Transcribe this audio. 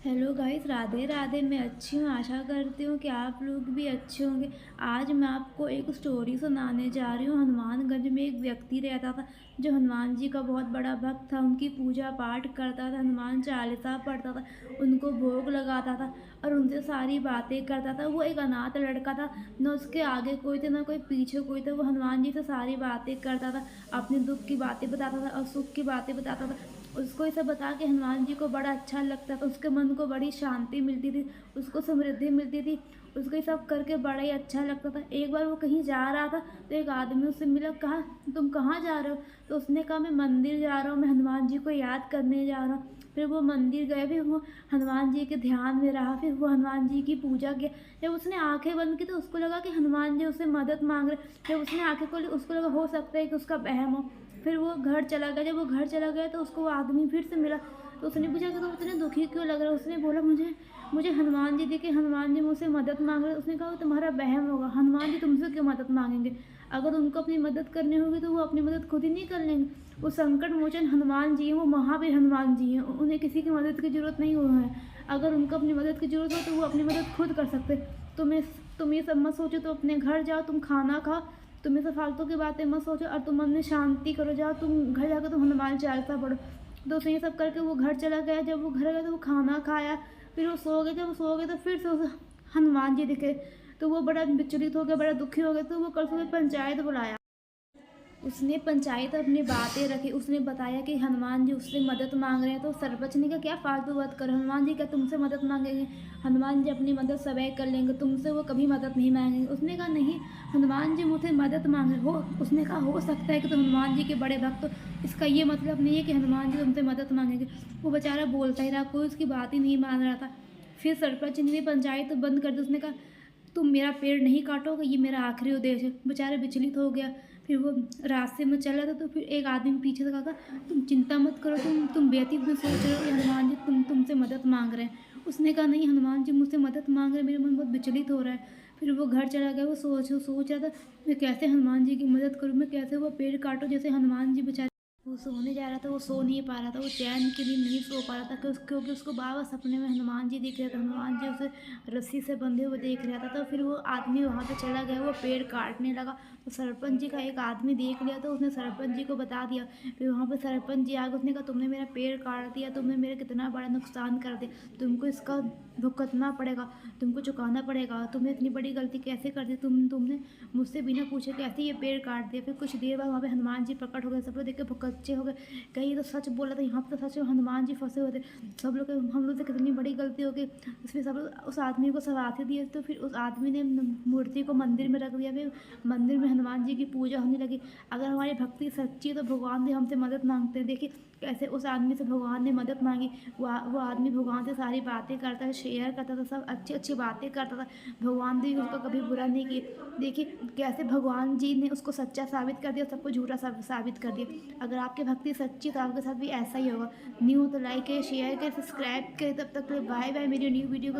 Hello guys, Radhe Radhe. मैं अच्छी हूँ, आशा करती हूँ कि आप लोग भी अच्छे होंगे। आज मैं आपको एक स्टोरी सुनाने जा रही हूँ। हनुमानगंज में एक व्यक्ति रहता था जो हनुमान जी का बहुत बड़ा भक्त था। उनकी पूजा पाठ करता था, हनुमान चालीसा पढ़ता था, उनको भोग लगाता था और उनसे सारी बातें करता था। वो एक अनाथ लड़का था, न उसके आगे कोई था, न कोई पीछे कोई था। वो हनुमान जी से सारी बातें करता था, अपने दुख की बातें बताता था और सुख की बातें बताता था। उसको ये सब बता के हनुमान जी को बड़ा अच्छा लगता था। उसके मन को बड़ी शांति मिलती थी, उसको समृद्धि मिलती थी, उसको ये सब करके बड़ा ही अच्छा लगता था। एक बार वो कहीं जा रहा था तो एक आदमी उससे मिला। कहा, तुम कहाँ जा रहे हो? तो उसने कहा, मैं मंदिर जा रहा हूँ, मैं हनुमान जी को याद करने जा रहा हूँ। फिर वो मंदिर गए, फिर वो हनुमान जी के ध्यान में रहा, फिर वो हनुमान जी की पूजा किया। जब उसने आंखें बंद की तो उसको लगा कि हनुमान जी उससे मदद मांग रहे। जब उसने आंखें खोली उसको लगा हो सकता है कि उसका वहम हो। फिर वो घर चला गया। जब वो घर चला गया तो उसको वो आदमी फिर से मिला। तो उसने पूछा कि तुम इतने दुखी क्यों लग रहे हो? उसने बोला, मुझे मुझे हनुमान जी दिखे, हनुमान जी मुझसे मदद मांग रहे। उसने कहा, वो तुम्हारा वहम होगा, हनुमान जी तुमसे क्यों मदद मांगेंगे? अगर उनको अपनी मदद करनी होगी तो वो अपनी मदद खुद ही नहीं कर लेंगे। वो संकट मोचन हनुमान जी हैं, वो महावीर हनुमान जी हैं, उन्हें किसी की मदद की जरूरत नहीं हुई है। अगर उनको अपनी मदद की जरूरत हो तो वो अपनी मदद खुद कर सकते। तुम ये सब मत सोचो, तो अपने घर जाओ, तुम खाना खाओ, तुम ये सब फालतू की बातें मत सोचो और तुम मन में शांति करो। जाओ तुम घर जाकर तुम हनुमान चालीसा पढ़ो। तो उसने ये सब करके वो घर चला गया। जब वो घर गया तो वो खाना खाया, फिर वो सो गया। जब वो सो गया तो फिर से उसे हनुमान जी दिखे। तो वो बड़ा विचलित हो गया, बड़ा दुखी हो गया। तो वो कल सुबह पंचायत बुलाया। उसने पंचायत अपनी बातें रखी। उसने बताया कि हनुमान जी उससे मदद मांग रहे हैं। तो सरपंच ने कहा, क्या फालतू बात कर, हनुमान जी क्या तुमसे मदद मांगेंगे? हनुमान जी अपनी मदद स्वयं कर लेंगे, तुमसे वो कभी मदद नहीं मांगेंगे। उसने कहा, नहीं, हनुमान जी मुझसे मदद मांग रहे हो। उसने कहा, हो सकता है कि तुम हनुमान जी के बड़े भक्त हो, इसका ये मतलब नहीं है कि हनुमान जी तुमसे मदद मांगेंगे। वो बेचारा बोलता ही रहा, कोई उसकी बात ही नहीं मान रहा था। फिर सरपंच ने पंचायत बंद कर दी। उसने कहा, तुम मेरा पेड़ नहीं काटोगे, ये मेरा आखिरी उद्देश्य है। बेचारा विचलित हो गया। फिर वो रास्ते में चल रहा था तो फिर एक आदमी पीछे से कहा, तुम चिंता मत करो, तुम बेअतीब में सोच रहे हो कि हनुमान जी तुमसे मदद मांग रहे हैं। उसने कहा, नहीं, हनुमान जी मुझसे मदद मांग रहे हैं, मेरा मन बहुत विचलित हो रहा है। फिर वो घर चला गया। वो सोच रहा था, मैं कैसे हनुमान जी की मदद करूँ, मैं कैसे वो पेड़ काटूँ जैसे हनुमान जी बेचारे। वो सोने जा रहा था, वो सो नहीं पा रहा था, वो चैन की नींद नहीं सो पा रहा था क्योंकि उसको बाबा सपने में हनुमान जी दिख रहे थे। हनुमान जी उसे रस्सी से बंधे हुए देख रहा था। तो फिर वो आदमी वहाँ पे चला गया, वो पेड़ काटने लगा। तो सरपंच जी का एक आदमी देख लिया तो उसने सरपंच जी को बता दिया। फिर वहाँ पे सरपंच जी आ गए। उसने कहा, तुमने मेरा पेड़ काट दिया, तुमने मेरा कितना बड़ा नुकसान कर दिया, तुमको इसका भुगतना पड़ेगा, तुमको चुकाना पड़ेगा। तुमने इतनी बड़ी गलती कैसे कर दी? तुमने मुझसे बिना पूछे कैसे ये पेड़ काट दिया? फिर कुछ देर बाद वहाँ पे हनुमान जी प्रकट हो गए। सब लोग देख के भुकच्चे हो गए, कहीं तो सच बोला था, यहाँ पे तो सच में हनुमान जी फंसे हुए थे। सब लोग, हम लोग से कितनी बड़ी गलती हो गई। फिर सब लोग उस आदमी को सराहते दिए। तो फिर उस आदमी ने मूर्ति को मंदिर में रख दिया। फिर मंदिर में हनुमान जी की पूजा होने लगी। अगर हमारी भक्ति सच्ची है तो भगवान भी हमसे मदद मांगते हैं। देखिए कैसे उस आदमी से भगवान ने मदद मांगी। वो आदमी भगवान से सारी बातें करता है, शेयर करता था, सब अच्छी अच्छी बातें करता था। भगवान ने उसका कभी बुरा नहीं किया। देखिए कैसे भगवान जी ने उसको सच्चा साबित कर दिया, सबको झूठा साबित कर दिया। अगर आपकी भक्ति सच्ची तो आपके साथ भी ऐसा ही होगा। न्यू तो लाइक है, शेयर करें, सब्सक्राइब करें। तब तक बाय बाय। मेरी न्यू वीडियो को